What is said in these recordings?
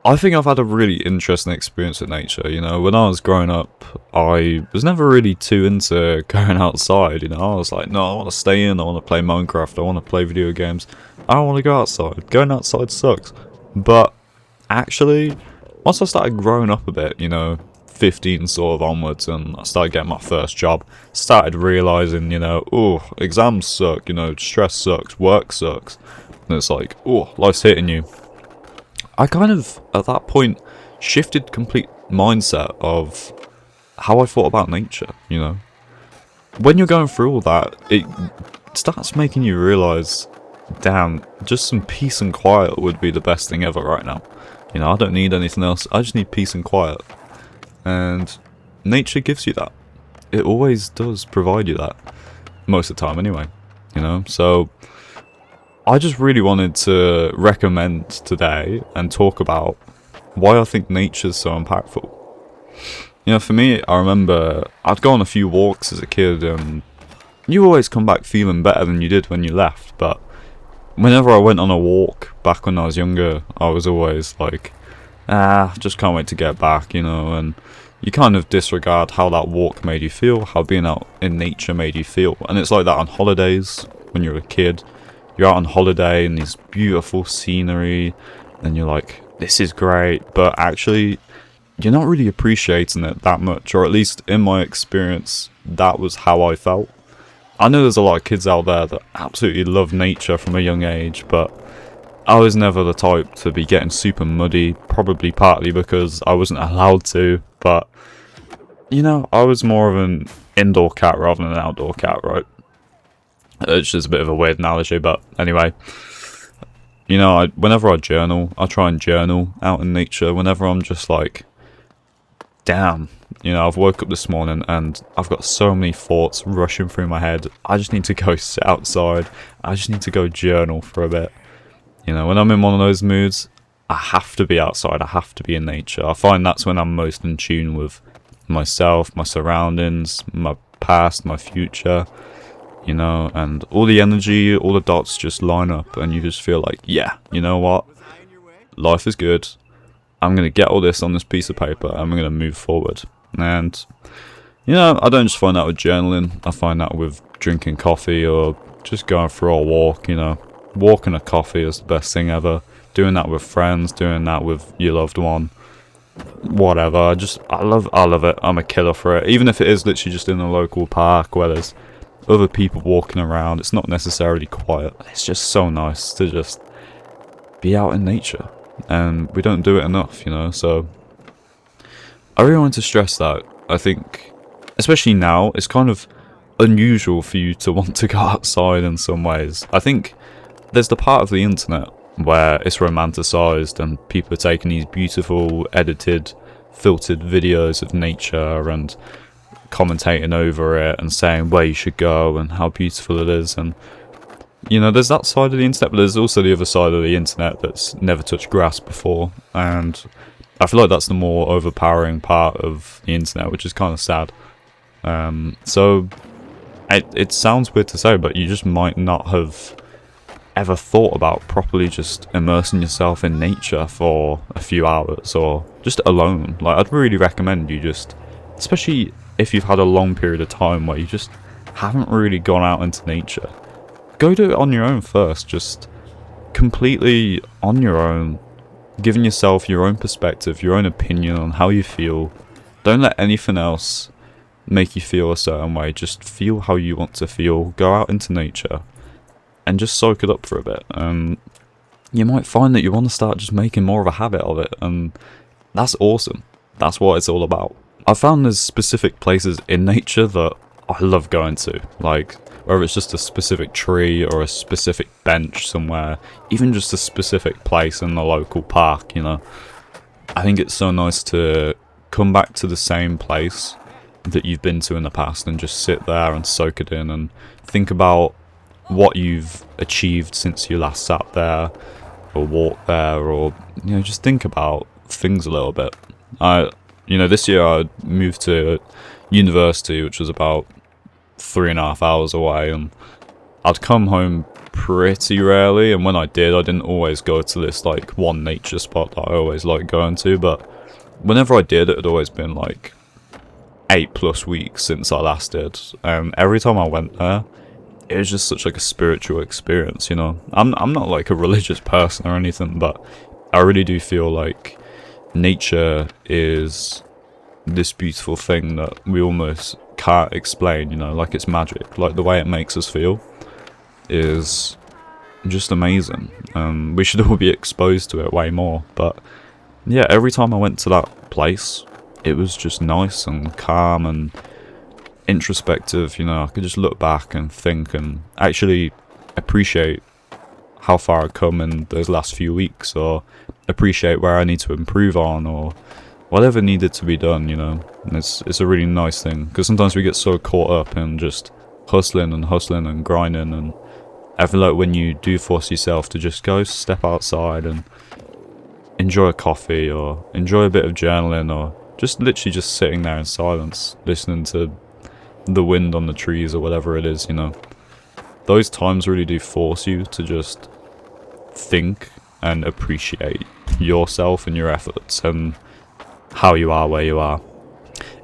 I think I've had a really interesting experience with nature. You know, when I was growing up, I was never really too into going outside. You know, I was like, no, I want to stay in. I want to play Minecraft. I want to play video games. I don't want to go outside. Going outside sucks. But actually, once I started growing up a bit, you know, 15 sort of onwards, and I started getting my first job, started realizing, you know, oh, exams suck. You know, stress sucks. Work sucks. And it's like, oh, life's hitting you. I kind of, at that point, shifted complete mindset of how I thought about nature, you know. When you're going through all that, it starts making you realise, damn, just some peace and quiet would be the best thing ever right now. You know, I don't need anything else, I just need peace and quiet. And nature gives you that. It always does provide you that. Most of the time anyway, you know. So I just really wanted to recommend today and talk about why I think nature's so impactful. You know, for me, I remember I'd go on a few walks as a kid, and you always come back feeling better than you did when you left. But whenever I went on a walk back when I was younger, I was always like, just can't wait to get back, you know. And you kind of disregard how that walk made you feel, how being out in nature made you feel. And it's like that on holidays when you're a kid. You're out on holiday in these beautiful scenery, and you're like, this is great, but actually, you're not really appreciating it that much, or at least in my experience, that was how I felt. I know there's a lot of kids out there that absolutely love nature from a young age, but I was never the type to be getting super muddy, probably partly because I wasn't allowed to, but, you know, I was more of an indoor cat rather than an outdoor cat, right? It's just a bit of a weird analogy, but anyway, you know, whenever I journal, I try and journal out in nature. Whenever I'm just like, damn, you know, I've woke up this morning and I've got so many thoughts rushing through my head. I just need to go sit outside. I just need to go journal for a bit. You know, when I'm in one of those moods, I have to be outside. I have to be in nature. I find that's when I'm most in tune with myself, my surroundings, my past, my future. You know, and all the energy, all the dots just line up, and you just feel like, yeah, you know what? Life is good. I'm going to get all this on this piece of paper, and I'm going to move forward. And, you know, I don't just find that with journaling. I find that with drinking coffee or just going for a walk, you know. Walking a coffee is the best thing ever. Doing that with friends, doing that with your loved one. Whatever. I love it. I'm a killer for it. Even if it is literally just in a local park where there's other people walking around, it's not necessarily quiet. It's just so nice to just be out in nature, and we don't do it enough, you know. So I really want to stress that. I think, especially now, it's kind of unusual for you to want to go outside in some ways. I think there's the part of the internet where it's romanticized and people are taking these beautiful, edited, filtered videos of nature and commentating over it and saying where you should go and how beautiful it is. And, you know, there's that side of the internet, but there's also the other side of the internet that's never touched grass before. And I feel like that's the more overpowering part of the internet, which is kind of sad. So it sounds weird to say, but you just might not have ever thought about properly just immersing yourself in nature for a few hours or just alone. Like, I'd really recommend you just, especially if you've had a long period of time where you just haven't really gone out into nature, go do it on your own first, just completely on your own, giving yourself your own perspective, your own opinion on how you feel. Don't let anything else make you feel a certain way. Just feel how you want to feel. Go out into nature and just soak it up for a bit. And you might find that you want to start just making more of a habit of it, and that's awesome. That's what it's all about. I found there's specific places in nature that I love going to, like whether it's just a specific tree or a specific bench somewhere, even just a specific place in the local park, you know. I think it's so nice to come back to the same place that you've been to in the past and just sit there and soak it in and think about what you've achieved since you last sat there or walked there, or, you know, just think about things a little bit. You know, this year I moved to university, which was about 3.5 hours away, and I'd come home pretty rarely, and when I did, I didn't always go to this like one nature spot that I always like going to, but whenever I did, it had always been like 8+ weeks since I last did, and every time I went there, it was just such like a spiritual experience, you know. I'm not like a religious person or anything, but I really do feel like nature is this beautiful thing that we almost can't explain, you know, like it's magic. Like the way it makes us feel is just amazing. We should all be exposed to it way more. But yeah, every time I went to that place, it was just nice and calm and introspective, you know. I could just look back and think and actually appreciate how far I've come in those last few weeks, or appreciate where I need to improve on, or whatever needed to be done, you know. And it's a really nice thing, because sometimes we get so caught up in just hustling and grinding, and I feel like when you do force yourself to just go step outside and enjoy a coffee, or enjoy a bit of journaling, or just literally just sitting there in silence, listening to the wind on the trees or whatever it is, you know, those times really do force you to just think and appreciate yourself and your efforts and how you are where you are.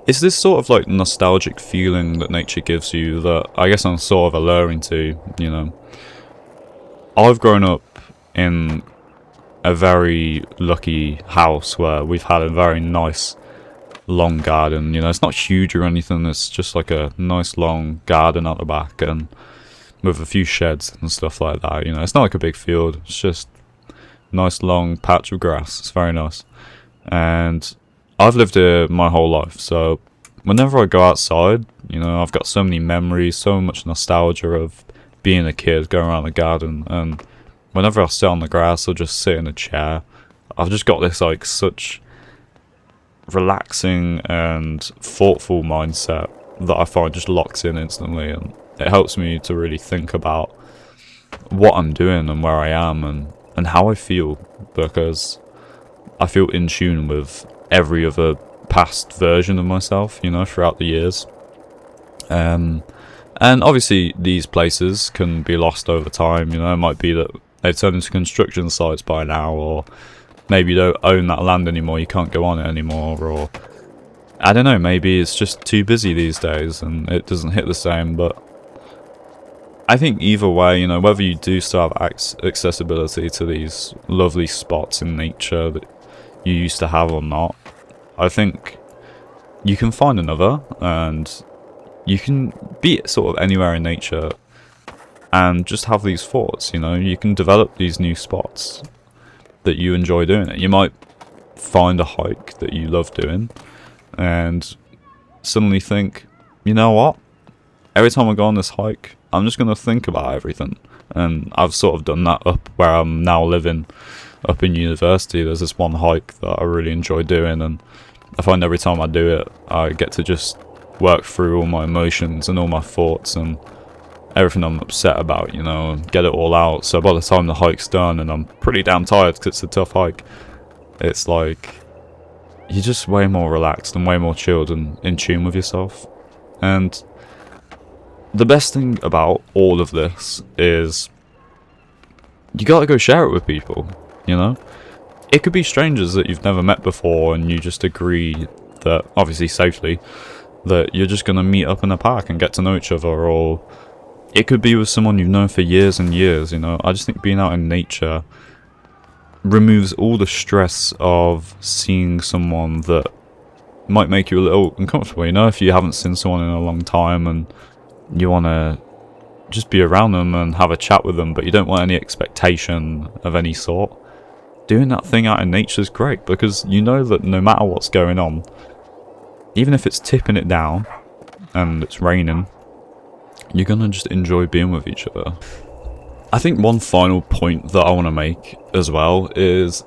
It's this sort of like nostalgic feeling that nature gives you that I guess I'm sort of alluring to, you know. I've grown up in a very lucky house where we've had a very nice long garden, you know. It's not huge or anything, it's just like a nice long garden out the back, and with a few sheds and stuff like that, you know. It's not like a big field, it's just nice long patch of grass. It's very nice, and I've lived here my whole life, so whenever I go outside, you know, I've got so many memories, so much nostalgia of being a kid, going around the garden, and whenever I sit on the grass or just sit in a chair, I've just got this like such relaxing and thoughtful mindset that I find just locks in instantly, and it helps me to really think about what I'm doing and where I am and how I feel, because I feel in tune with every other past version of myself, you know, throughout the years. And obviously these places can be lost over time, you know. It might be that they've turned into construction sites by now, or maybe you don't own that land anymore, you can't go on it anymore, or I don't know, maybe it's just too busy these days and it doesn't hit the same. But I think either way, you know, whether you do still have accessibility to these lovely spots in nature that you used to have or not, I think you can find another, and you can be sort of anywhere in nature and just have these thoughts, you know. You can develop these new spots that you enjoy doing it. You might find a hike that you love doing and suddenly think, you know what, every time I go on this hike, I'm just going to think about everything. And I've sort of done that up where I'm now living, up in university. There's this one hike that I really enjoy doing, and I find every time I do it, I get to just work through all my emotions and all my thoughts and everything I'm upset about, you know, and get it all out. So by the time the hike's done, and I'm pretty damn tired because it's a tough hike, it's like you're just way more relaxed and way more chilled and in tune with yourself. And the best thing about all of this is you gotta go share it with people, you know. It could be strangers that you've never met before, and you just agree that, obviously safely, that you're just gonna meet up in a park and get to know each other. Or it could be with someone you've known for years and years, you know. I just think being out in nature removes all the stress of seeing someone that might make you a little uncomfortable, you know. If you haven't seen someone in a long time and you want to just be around them and have a chat with them, but you don't want any expectation of any sort, doing that thing out in nature is great, because you know that no matter what's going on, even if it's tipping it down and it's raining, you're gonna just enjoy being with each other. I think one final point that I want to make as well is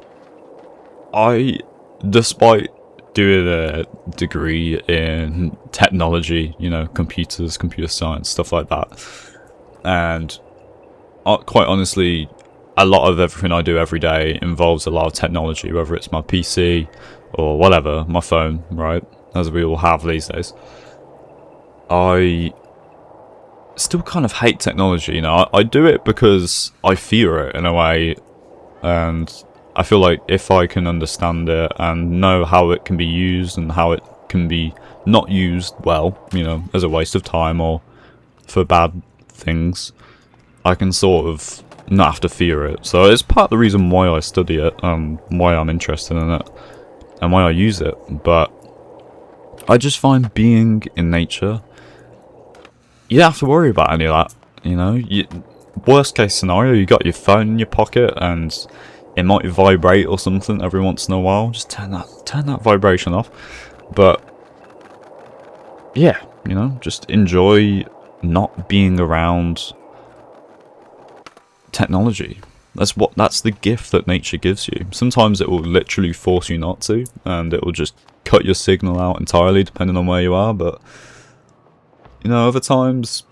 despite doing a degree in technology, you know, computers, computer science, stuff like that, and quite honestly, a lot of everything I do every day involves a lot of technology, whether it's my PC or whatever, my phone, right, as we all have these days. I still kind of hate technology, you know. I do it because I fear it in a way, and I feel like if I can understand it and know how it can be used and how it can be not used well, you know, as a waste of time or for bad things, I can sort of not have to fear it. So it's part of the reason why I study it, why I'm interested in it, and why I use it. But I just find being in nature, you don't have to worry about any of that, you know. Worst case scenario, you got your phone in your pocket and it might vibrate or something every once in a while. Just turn that vibration off. But yeah, you know, just enjoy not being around technology. That's the gift that nature gives you. Sometimes it will literally force you not to, and it will just cut your signal out entirely depending on where you are. But you know, other times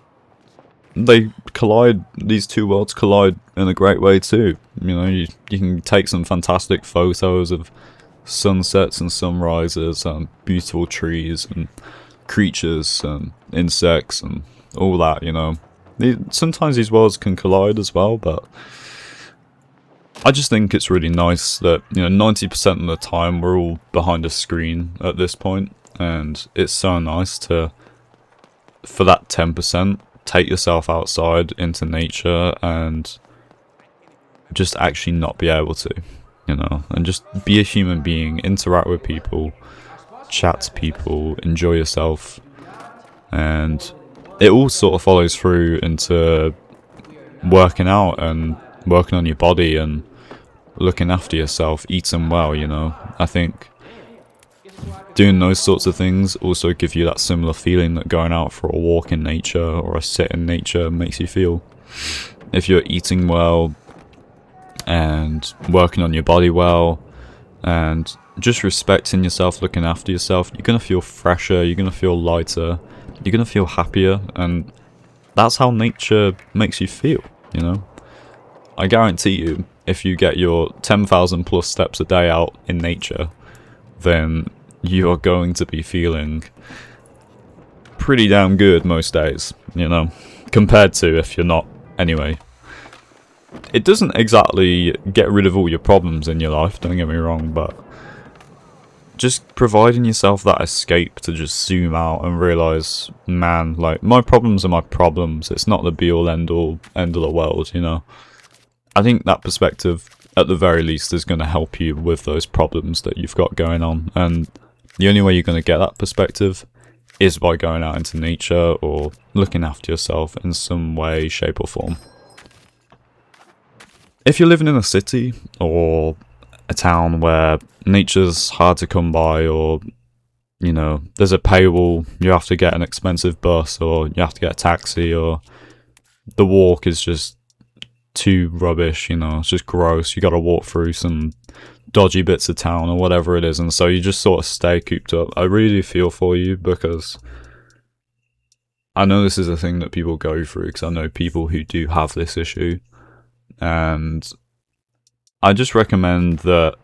they collide, these two worlds collide in a great way too. You know, you can take some fantastic photos of sunsets and sunrises and beautiful trees and creatures and insects and all that, you know. Sometimes these worlds can collide as well, but I just think it's really nice that, you know, 90% of the time we're all behind a screen at this point, and it's so nice to, for that 10%, take yourself outside into nature and just actually not be able to, you know, and just be a human being, interact with people, chat to people, enjoy yourself. And it all sort of follows through into working out and working on your body and looking after yourself, eating well, you know. I think doing those sorts of things also give you that similar feeling that going out for a walk in nature or a sit in nature makes you feel. If you're eating well and working on your body well and just respecting yourself, looking after yourself, you're going to feel fresher, you're going to feel lighter, you're going to feel happier, and that's how nature makes you feel, you know. I guarantee you, if you get your 10,000 plus steps a day out in nature, then you are going to be feeling pretty damn good most days, you know, compared to if you're not anyway. It doesn't exactly get rid of all your problems in your life, don't get me wrong, but just providing yourself that escape to just zoom out and realise, man, like, my problems are my problems, it's not the be-all end-all end of the world, you know. I think that perspective, at the very least, is going to help you with those problems that you've got going on, and the only way you're going to get that perspective is by going out into nature or looking after yourself in some way, shape or form. If you're living in a city or a town where nature's hard to come by, or, you know, there's a paywall, you have to get an expensive bus, or you have to get a taxi, or the walk is just too rubbish, you know, it's just gross, you gotta walk through some dodgy bits of town or whatever it is, and so you just sort of stay cooped up. I really feel for you, because I know this is a thing that people go through, because I know people who do have this issue, and I just recommend that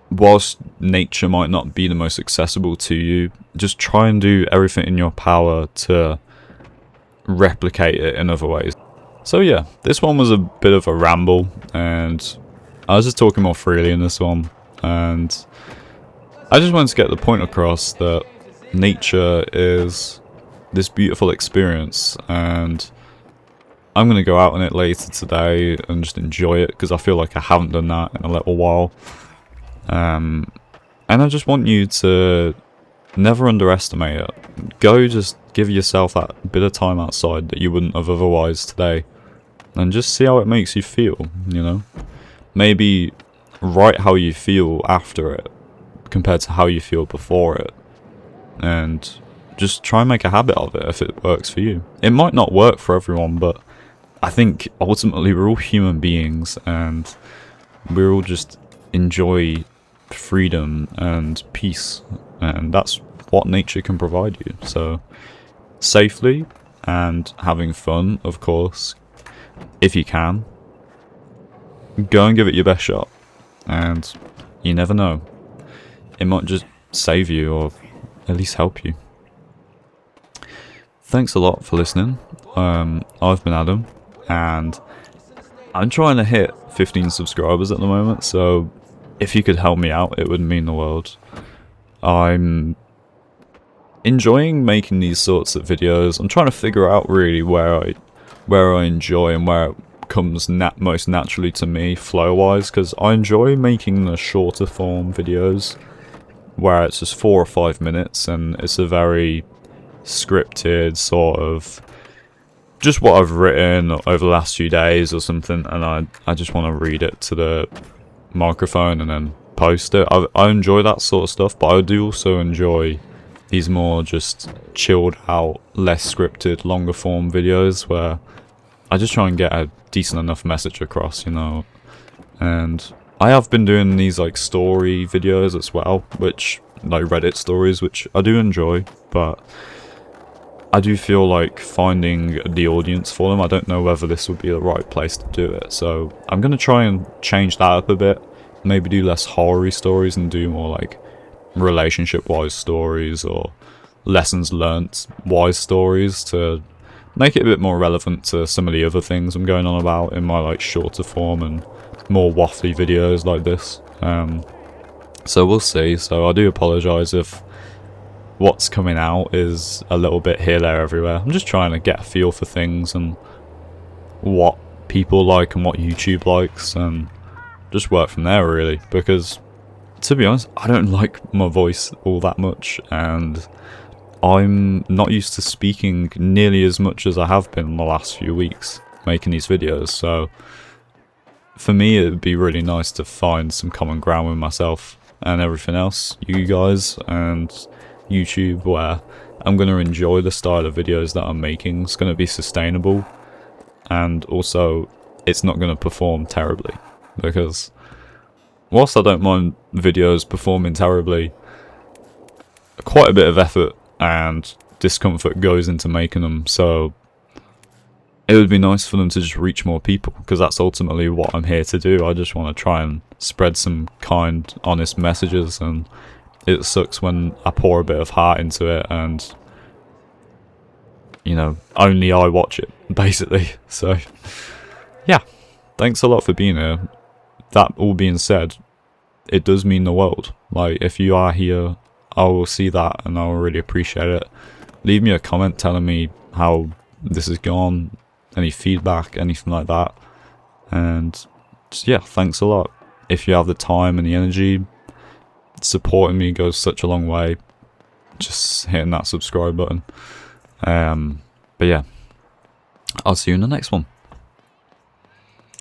whilst nature might not be the most accessible to you, just try and do everything in your power to replicate it in other ways. So yeah, this one was a bit of a ramble, and I was just talking more freely in this one, and I just wanted to get the point across that nature is this beautiful experience, and I'm going to go out on it later today and just enjoy it, because I feel like I haven't done that in a little while. And I just want you to never underestimate it. Go just give yourself that bit of time outside that you wouldn't have otherwise today, and just see how it makes you feel, you know. Maybe write how you feel after it compared to how you feel before it, and just try and make a habit of it if it works for you. It might not work for everyone, but I think ultimately we're all human beings, and we all just enjoy freedom and peace, and that's what nature can provide you. So safely and having fun, of course, if you can, go and give it your best shot, and you never know, it might just save you or at least help you. Thanks a lot for listening. I've been Adam, and I'm trying to hit 15 subscribers at the moment, so if you could help me out, it would mean the world. I'm enjoying making these sorts of videos. I'm trying to figure out really where I enjoy and where it comes most naturally to me flow-wise, because I enjoy making the shorter form videos where it's just 4 or 5 minutes and it's a very scripted sort of just what I've written over the last few days or something, and I just want to read it to the microphone and then post it. I enjoy that sort of stuff, but I do also enjoy these more just chilled out, less scripted, longer form videos where I just try and get a decent enough message across, you know. And I have been doing these like story videos as well, which like Reddit stories, which I do enjoy, but I do feel like finding the audience for them, I don't know whether this would be the right place to do it, so I'm going to try and change that up a bit, maybe do less horror stories and do more like relationship wise stories or lessons learnt wise stories to make it a bit more relevant to some of the other things I'm going on about in my like shorter form and more waffly videos like this. So we'll see. So I do apologise if what's coming out is a little bit here, there, everywhere. I'm just trying to get a feel for things and what people like and what YouTube likes and just work from there really, because to be honest, I don't like my voice all that much, and I'm not used to speaking nearly as much as I have been in the last few weeks making these videos, so for me it would be really nice to find some common ground with myself and everything else, you guys and YouTube, where I'm going to enjoy the style of videos that I'm making. It's going to be sustainable, and also it's not going to perform terribly, because whilst I don't mind videos performing terribly, quite a bit of effort and discomfort goes into making them, so it would be nice for them to just reach more people, because that's ultimately what I'm here to do. I just want to try and spread some kind, honest messages, and it sucks when I pour a bit of heart into it and, you know, only I watch it, basically. So, yeah, thanks a lot for being here. That all being said, it does mean the world. Like, if you are here, I will see that and I will really appreciate it. Leave me a comment telling me how this has gone, any feedback, anything like that. And, just, yeah, thanks a lot. If you have the time and the energy, supporting me goes such a long way. Just hitting that subscribe button. But yeah, I'll see you in the next one.